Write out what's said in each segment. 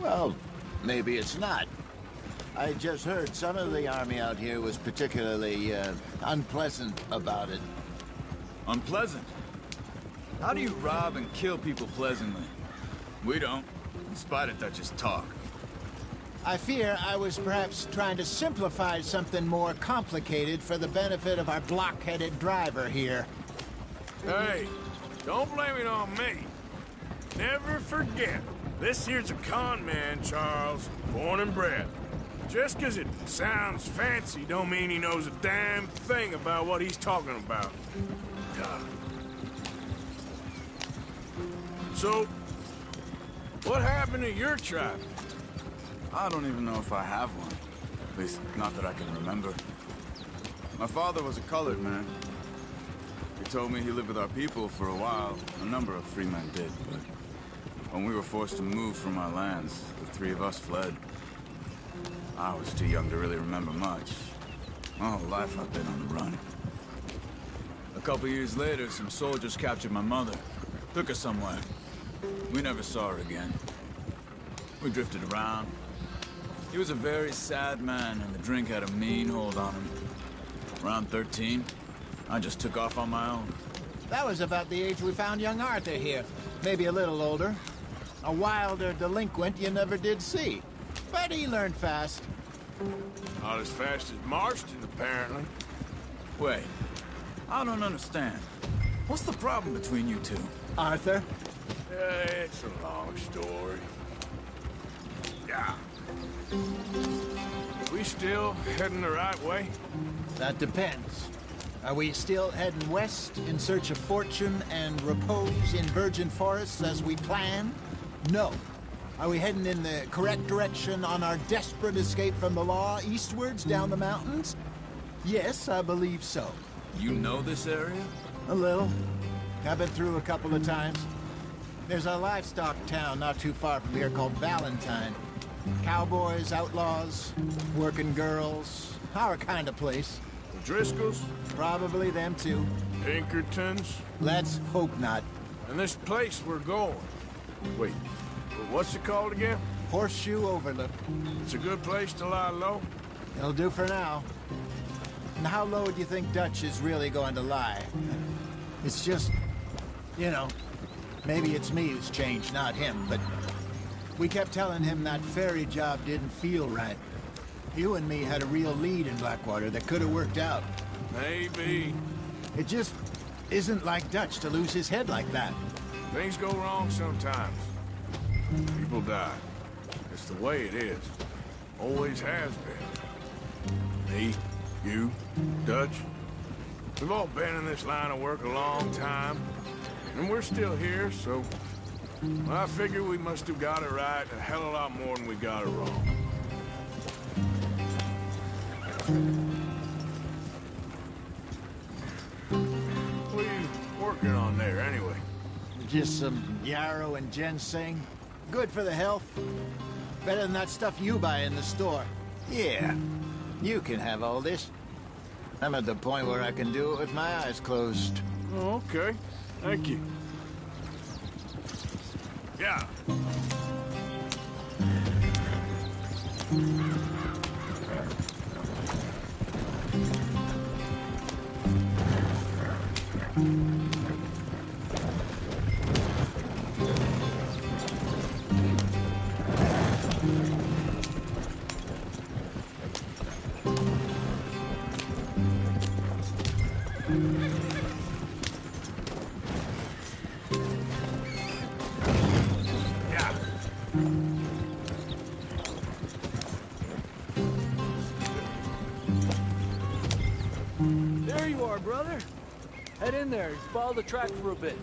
Well, maybe it's not. I just heard some of the army out here was particularly, unpleasant about it. Unpleasant? How do you rob and kill people pleasantly? We don't, in spite of Dutch's talk. I fear I was perhaps trying to simplify something more complicated for the benefit of our blockheaded driver here. Hey, don't blame it on me. Never forget, this here's a con man, Charles, born and bred. Just 'cause it sounds fancy don't mean he knows a damn thing about what he's talking about. God. So, what happened to your tribe? I don't even know if I have one. At least, not that I can remember. My father was a colored man. He told me he lived with our people for a while. A number of free men did, but when we were forced to move from our lands, the three of us fled. I was too young to really remember much. My whole life I've been on the run. A couple years later, some soldiers captured my mother. Took her somewhere. We never saw her again. We drifted around. He was a very sad man, and the drink had a mean hold on him. Around 13, I just took off on my own. That was about the age we found young Arthur here. Maybe a little older. A wilder delinquent you never did see. But he learned fast. Not as fast as Marston, apparently. Wait, I don't understand. What's the problem between you two? Arthur? It's a long story. Yeah. We still heading the right way? That depends. Are we still heading west in search of fortune and repose in virgin forests as we planned? No. Are we heading in the correct direction on our desperate escape from the law eastwards down the mountains? Yes, I believe so. You know this area? A little. I've been through a couple of times. There's a livestock town not too far from here called Valentine. Cowboys, outlaws, working girls, our kind of place. The Driscolls? Probably them too. Pinkertons? Let's hope not. And this place we're going. Wait, what's it called again? Horseshoe Overlook. It's a good place to lie low? It'll do for now. And how low do you think Dutch is really going to lie? It's just, you know, maybe it's me who's changed, not him, but we kept telling him that ferry job didn't feel right. You and me had a real lead in Blackwater that could have worked out. Maybe. It just isn't like Dutch to lose his head like that. Things go wrong sometimes. People die. It's the way it is. Always has been. Me, you, Dutch. We've all been in this line of work a long time. And we're still here, so... I figure we must have got it right a hell of a lot more than we got it wrong. What are you working on there, anyway? Just some yarrow and ginseng. Good for the health. Better than that stuff you buy in the store. Yeah, you can have all this. I'm at the point where I can do it with my eyes closed. Oh, okay. Thank you. Yeah. There you are, brother. Head in there. Follow the track for a bit.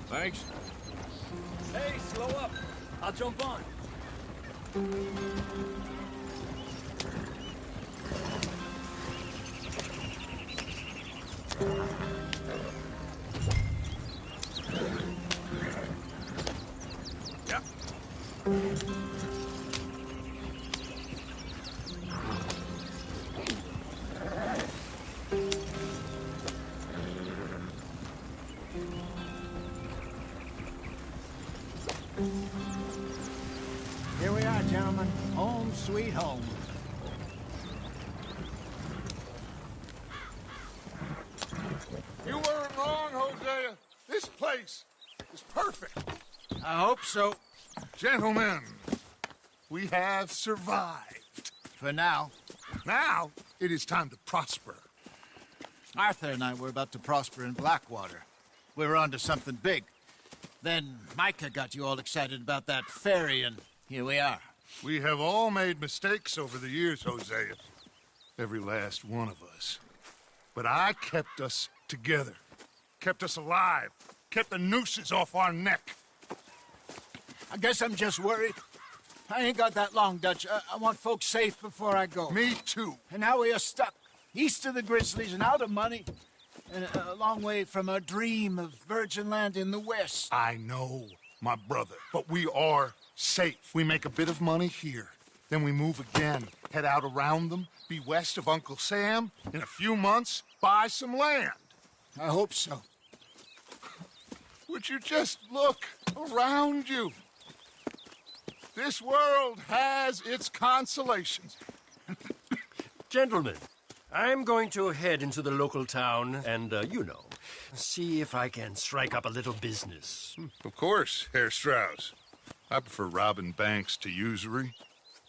Thanks. Hey, slow up. I'll jump on. Yeah. gentlemen. Home sweet home. You weren't wrong, Hosea. This place is perfect. I hope so. Gentlemen, we have survived. For now. Now, it is time to prosper. Arthur and I were about to prosper in Blackwater. We were onto something big. Then Micah got you all excited about that ferry, and here we are. We have all made mistakes over the years, Hosea. Every last one of us. But I kept us together. Kept us alive. Kept the nooses off our neck. I guess I'm just worried. I ain't got that long, Dutch. I want folks safe before I go. Me too. And now we are stuck, east of the Grizzlies and out of money, and a long way from our dream of virgin land in the west. I know, my brother, but we are safe. We make a bit of money here. Then we move again, head out around them, be west of Uncle Sam. In a few months, buy some land. I hope so. Would you just look around you? This world has its consolations. Gentlemen, I'm going to head into the local town and, see if I can strike up a little business. Of course, Herr Strauss. I prefer robbing banks to usury.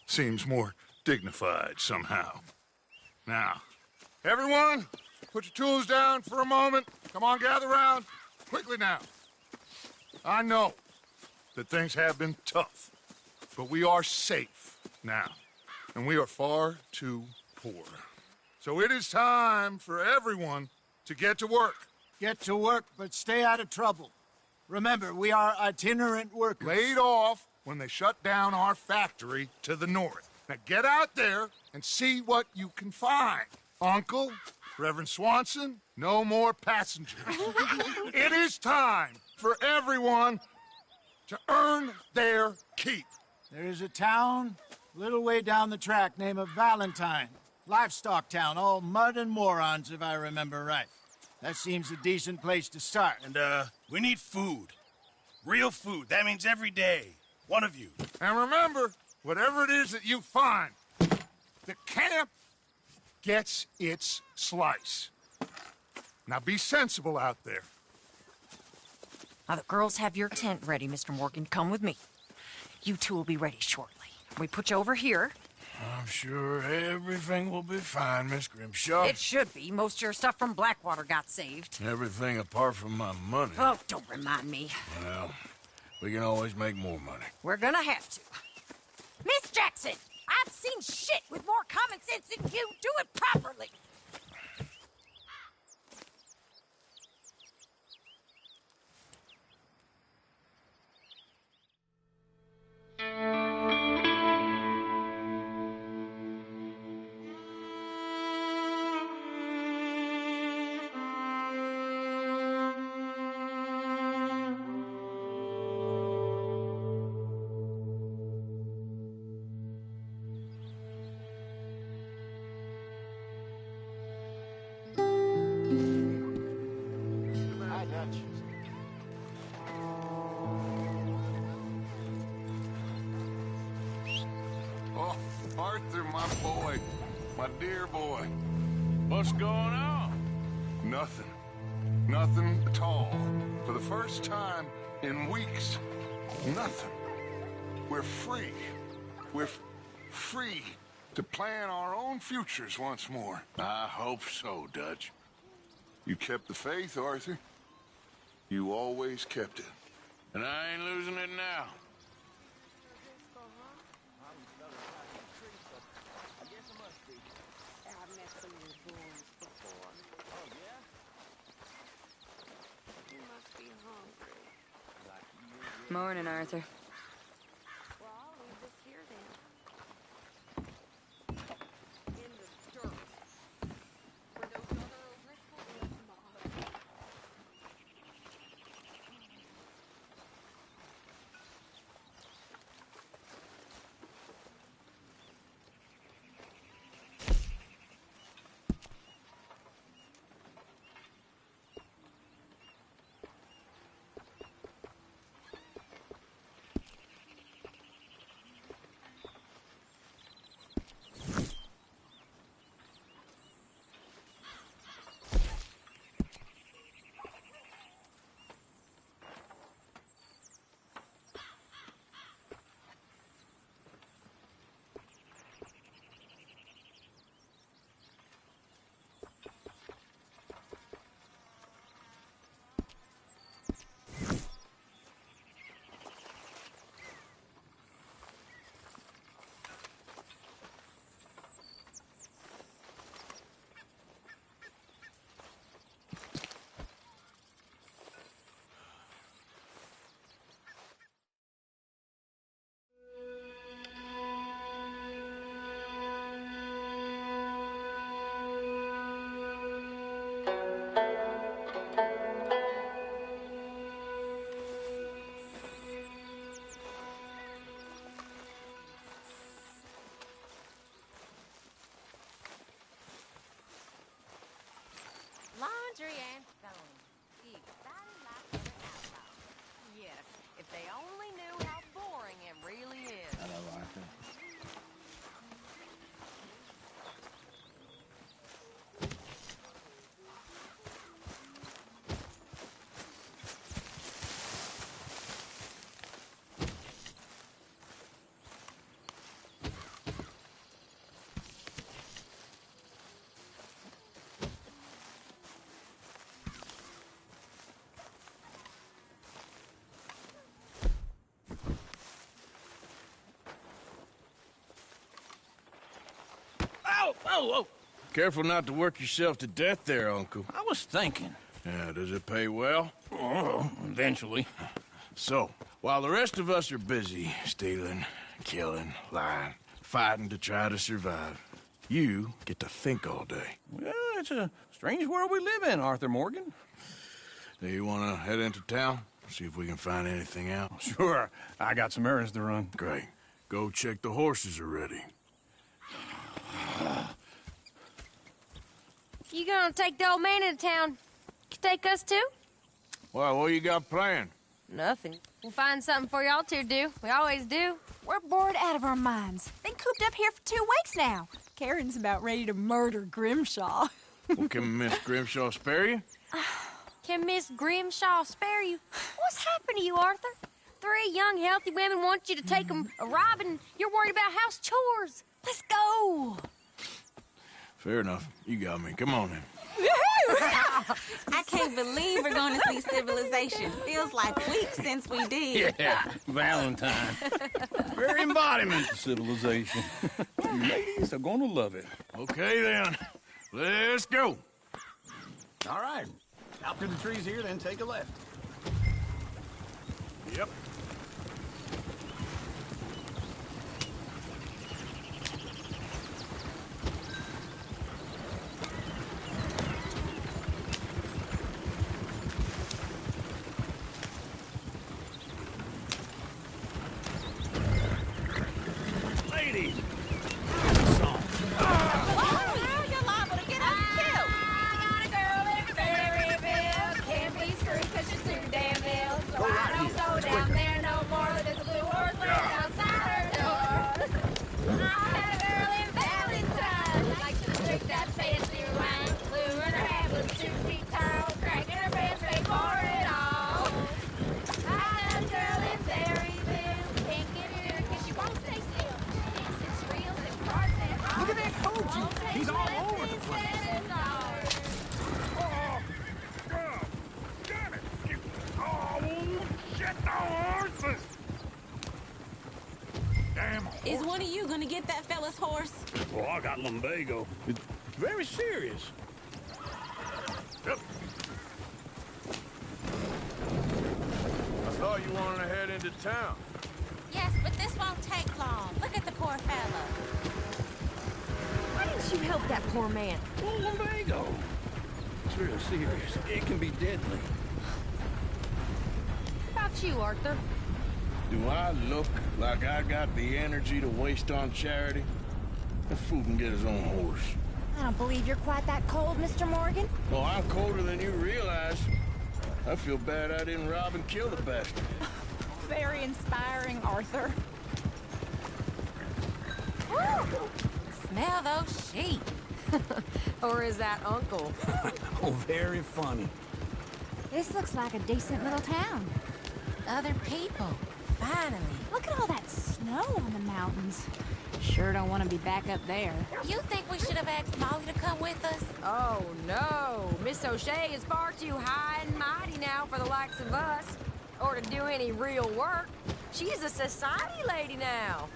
Seems more dignified somehow. Now, everyone, put your tools down for a moment. Come on, gather round. Quickly now. I know that things have been tough, but we are safe now, and we are far too poor. So it is time for everyone to get to work. Get to work, but stay out of trouble. Remember, we are itinerant workers. Laid off when they shut down our factory to the north. Now get out there and see what you can find. Uncle, Reverend Swanson, no more passengers. It is time for everyone to earn their keep. There is a town a little way down the track named Valentine. Livestock town, all mud and morons, if I remember right. That seems a decent place to start. And, we need food. Real food. That means every day. One of you. And remember, whatever it is that you find, the camp gets its slice. Now be sensible out there. Now, the girls have your tent ready, Mr. Morgan. Come with me. You two will be ready shortly. We put you over here. I'm sure everything will be fine, Miss Grimshaw. It should be. Most of your stuff from Blackwater got saved. Everything apart from my money. Oh, don't remind me. Well, we can always make more money. We're gonna have to. Miss Jackson, I've seen shit with more common sense than you. Do it properly. Hi, Dutch. Oh, Arthur, my boy. My dear boy. What's going on? Nothing. Nothing at all. For the first time in weeks, nothing. We're free. We're free to plan our own futures once more. I hope so, Dutch. You kept the faith, Arthur. You always kept it. And I ain't losing it now. Morning, Arthur. whoa! Careful not to work yourself to death there, Uncle. I was thinking. Yeah, does it pay well? Oh, eventually. So, while the rest of us are busy stealing, killing, lying, fighting to try to survive, you get to think all day. Well, it's a strange world we live in, Arthur Morgan. Do you want to head into town? See if we can find anything out? Sure, I got some errands to run. Great. Go check the horses are ready. You gonna take the old man into town? Take us too? Well, what you got planned? Nothing. We'll find something for y'all to do. We always do. We're bored out of our minds. Been cooped up here for 2 weeks now. Karen's about ready to murder Grimshaw. Well, can Miss Grimshaw spare you? Can Miss Grimshaw spare you? What's happened to you, Arthur? 3 young, healthy women want you to take them a robbing. You're worried about house chores. Let's go. Fair enough. You got me. Come on then. I can't believe we're going to see civilization. Feels like weeks since we did. Yeah, Valentine. Very embodiment of civilization. You ladies are gonna love it. Okay then. Let's go. All right. Out through the trees here, then take a left. Yep. Ladies! You're liable to get us killed. I got a girl in Berryville. Can't be screwed 'cause she's too damn ill. So I don't go down there no more. There's a blue horse laying outside her door. I had a girl in Valentine. Likes to drink that fancy wine. Blue and her head was 2 feet tall. Cracking her pants paid for it all. I had a girl in Berryville. Can't get her 'cause she won't stay still. It's real and cards and all. Look at that coach. He's all over the place. Damn it! Oh, shit, the horses! Damn horse. Is one of you going to get that fella's horse? Well, I got lumbago. It's very serious. Yep. I thought you wanted to head into town. Yes, but this won't take long. Look at the poor fella. Why didn't you help that poor man? Well, lumbago. It's real serious. It can be deadly. How about you, Arthur? Do I look like I got the energy to waste on charity? That fool can get his own horse. I don't believe you're quite that cold, Mr. Morgan. Well, I'm colder than you realize. I feel bad I didn't rob and kill the bastard. Very inspiring, Arthur. Smell those sheep. Or is that Uncle? Oh, very funny. This looks like a decent little town. Other people. Finally. Look at all that snow on the mountains. Sure don't want to be back up there. You think we should have asked Molly to come with us? Oh, no. Miss O'Shea is far too high and mighty now for the likes of us. Or to do any real work. She's a society lady now.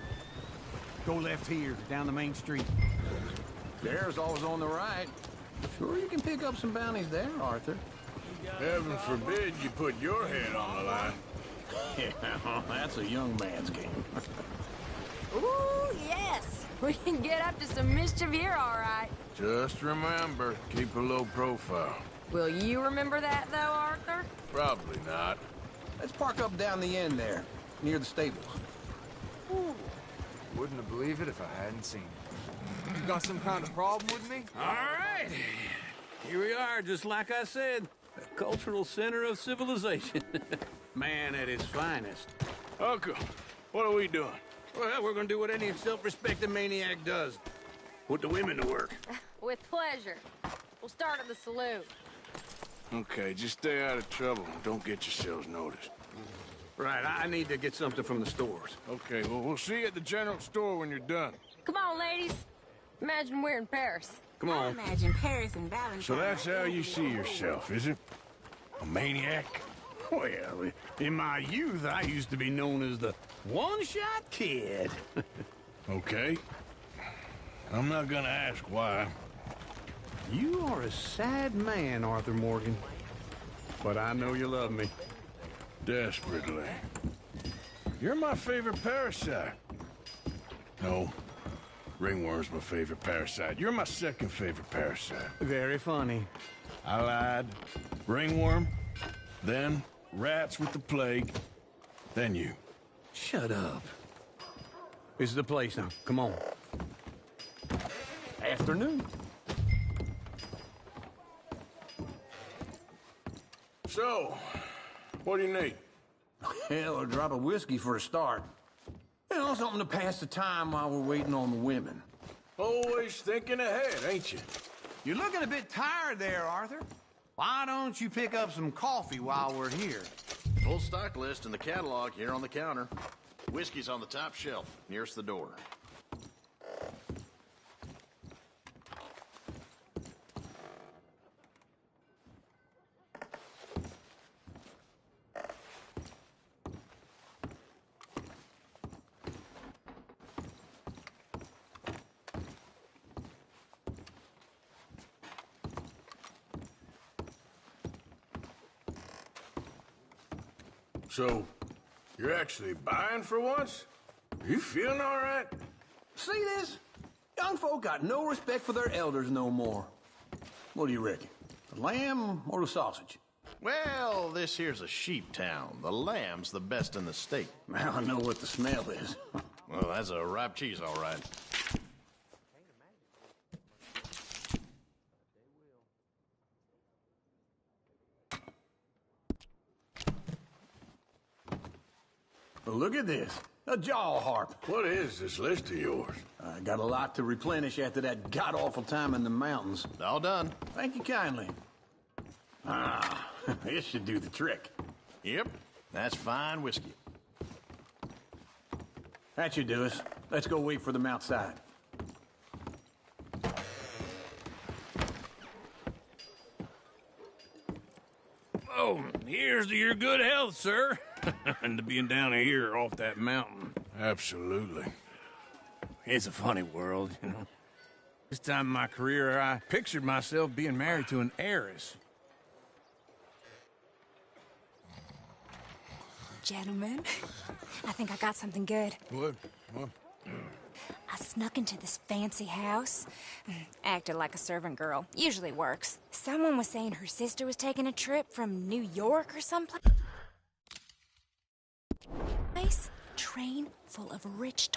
Go left here, down the main street. There's always on the right. Sure you can pick up some bounties there, Arthur. Heaven forbid you put your head on the line. Yeah, that's a young man's game. Ooh, yes. We can get up to some mischief here, all right. Just remember, keep a low profile. Will you remember that, though, Arthur? Probably not. Let's park up down the end there, near the stables. Wouldn't have believed it if I hadn't seen it. You got some kind of problem with me? All right. Here we are, just like I said. The cultural center of civilization. Man at his finest. Uncle, what are we doing? Well, we're gonna do what any self-respecting maniac does. Put the women to work. With pleasure. We'll start at the saloon. Okay, just stay out of trouble and don't get yourselves noticed. Right, I need to get something from the stores. Okay, well, we'll see you at the general store when you're done. Come on, ladies. Imagine we're in Paris. Come I on. imagine Paris and Valentine. So that's how you see yourself, is it? A maniac? Well, in my youth, I used to be known as the one-shot kid. Okay. I'm not gonna ask why. You are a sad man, Arthur Morgan. But I know you love me. Desperately. You're my favorite parasite. No, ringworm's my favorite parasite. You're my second favorite parasite. Very funny. I lied. Ringworm, then rats with the plague, then you. Shut up. This is the place now. Come on. Afternoon. So, what do you need? Hell, a drop of whiskey for a start. You know, something to pass the time while we're waiting on the women. Always thinking ahead, ain't you? You're looking a bit tired there, Arthur. Why don't you pick up some coffee while we're here? Full stock list in the catalog here on the counter. Whiskey's on the top shelf, nearest the door. So, you're actually buying for once? You feeling all right? See this? Young folk got no respect for their elders no more. What do you reckon? The lamb or the sausage? Well, this here's a sheep town. The lamb's the best in the state. Now I know what the smell is. Well, that's a ripe cheese, all right. Well, look at this. A jaw harp. What is this list of yours? I got a lot to replenish after that god-awful time in the mountains. All done. Thank you kindly. Ah, this should do the trick. Yep, that's fine whiskey. That should do us. Let's go wait for them outside. Oh, here's to your good health, sir. And to being down here off that mountain. Absolutely. It's a funny world, you know. This time in my career, I pictured myself being married to an heiress. Gentlemen, I think I got something good. What? I snuck into this fancy house. Acted like a servant girl. Usually works. Someone was saying her sister was taking a trip from New York or someplace. Train full of rich